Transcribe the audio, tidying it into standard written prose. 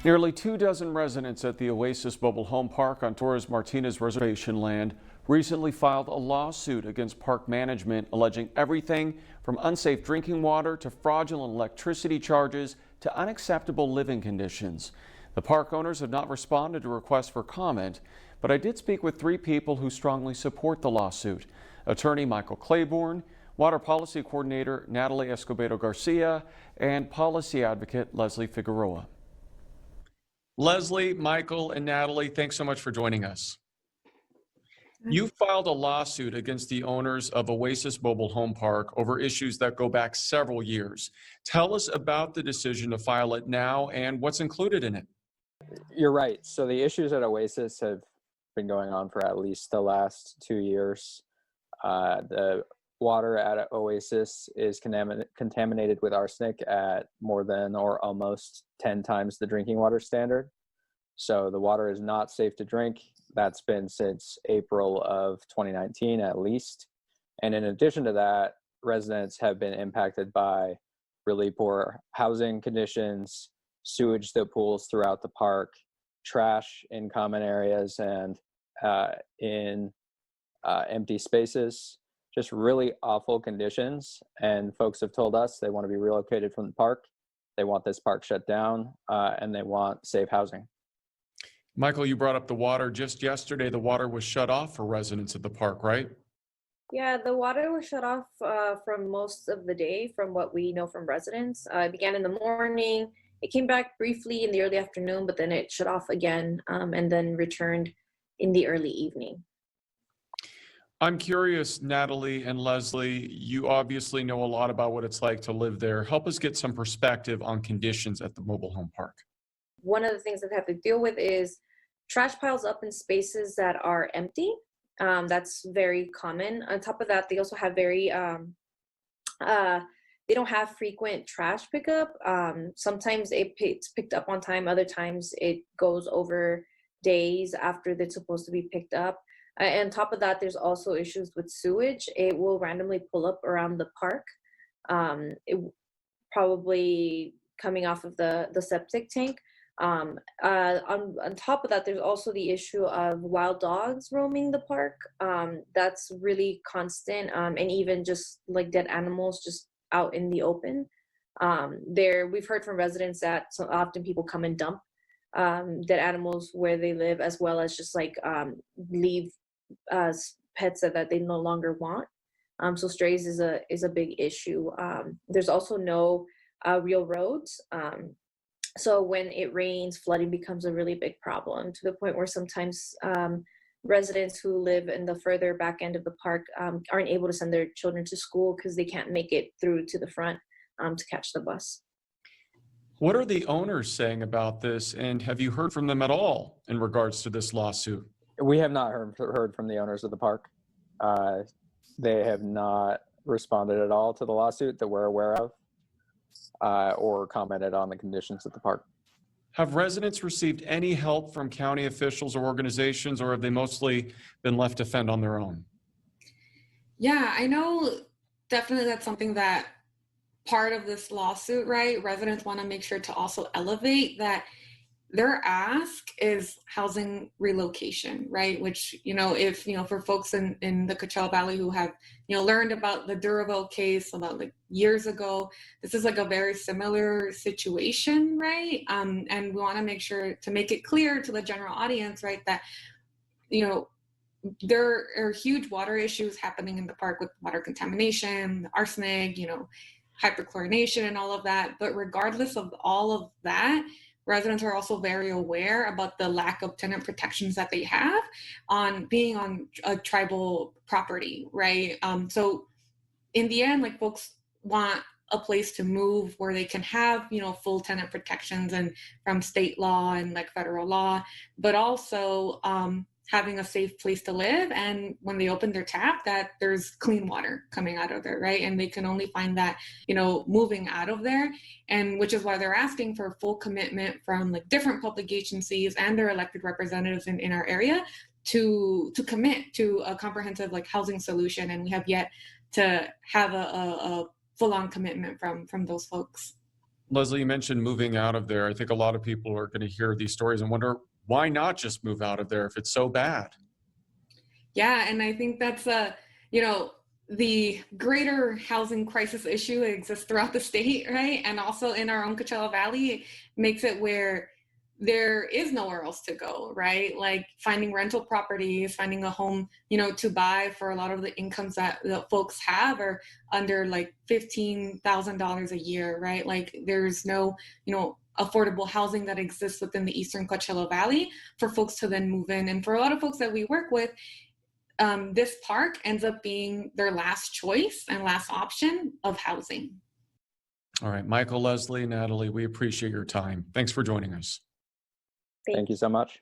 Nearly 2 dozen residents at the Oasis Mobile Home Park on Torres Martinez Reservation land recently filed a lawsuit against park management alleging everything from unsafe drinking water to fraudulent electricity charges to unacceptable living conditions. The park owners have not responded to requests for comment, but I did speak with 3 people who strongly support the lawsuit. Attorney Michael Claiborne, Water Policy Coordinator Natalie Escobedo Garcia, and Policy Advocate Leslie Figueroa. Leslie, Michael, and Natalie, thanks so much for joining us. You filed a lawsuit against the owners of Oasis Mobile Home Park over issues that go back several years. Tell us about the decision to file it now and what's included in it. You're right. So the issues at Oasis have been going on for at least the last 2 years. The water at Oasis is contaminated with arsenic at more than or almost 10 times the drinking water standard. So the water is not safe to drink. That's been since April of 2019 at least. And in addition to that, residents have been impacted by really poor housing conditions, sewage that pools throughout the park, trash in common areas and in empty spaces. Just really awful conditions, and folks have told us they want to be relocated from the park. They want this park shut down, and they want safe housing. Michael, you brought up the water. Just yesterday, the water was shut off for residents at the park, right? Yeah, the water was shut off from most of the day, from what we know from residents. It began in the morning. It came back briefly in the early afternoon, but then it shut off again and then returned in the early evening. I'm curious, Natalie and Leslie, you obviously know a lot about what it's like to live there. Help us get some perspective on conditions at the mobile home park. One of the things that they have to deal with is trash piles up in spaces that are empty. That's very common. On top of that, they also have they don't have frequent trash pickup. Sometimes it's picked up on time. Other times it goes over days after it's supposed to be picked up. And on top of that, there's also issues with sewage. It will randomly pull up around the park. It probably coming off of the septic tank. On top of that, there's also the issue of wild dogs roaming the park. That's really constant, and even just like dead animals just out in the open. We've heard from residents that so often people come and dump dead animals where they live, as well as just like leave pets that they no longer want. So strays is a big issue. There's also no real roads. So when it rains, flooding becomes a really big problem, to the point where sometimes residents who live in the further back end of the park aren't able to send their children to school because they can't make it through to the front to catch the bus. What are the owners saying about this, and have you heard from them at all in regards to this lawsuit? We have not heard from the owners of the park. They have not responded at all to the lawsuit that we're aware of, or commented on the conditions at the park. Have residents received any help from county officials or organizations, or have they mostly been left to fend on their own? Yeah, I know definitely that's something that part of this lawsuit, right? Residents want to make sure to also elevate that their ask is housing relocation, right? Which, if, for folks in the Coachella Valley who have, learned about the Duravel case about like years ago, this is like a very similar situation, right? And we want to make sure to make it clear to the general audience, right, that, there are huge water issues happening in the park with water contamination, arsenic, hyperchlorination and all of that. But regardless of all of that, residents are also very aware about the lack of tenant protections that they have on being on a tribal property, right? So in the end, like, folks want a place to move where they can have, full tenant protections and from state law and like federal law, but also having a safe place to live. And when they open their tap, that there's clean water coming out of there, right? And they can only find that, moving out of there. And which is why they're asking for full commitment from like different public agencies and their elected representatives in our area to commit to a comprehensive like housing solution. And we have yet to have a full-on commitment from those folks. Leslie, you mentioned moving out of there. I think a lot of people are going to hear these stories and wonder why not just move out of there if it's so bad? Yeah, and I think that's you know, the greater housing crisis issue exists throughout the state, right? And also in our own Coachella Valley, it makes it where there is nowhere else to go, right? Like finding rental properties, finding a home, to buy for a lot of the incomes that folks have are under like $15,000 a year, right? Like there's no, affordable housing that exists within the Eastern Coachella Valley for folks to then move in. And for a lot of folks that we work with, this park ends up being their last choice and last option of housing. All right, Michael, Leslie, Natalie, we appreciate your time. Thanks for joining us. Thank you so much.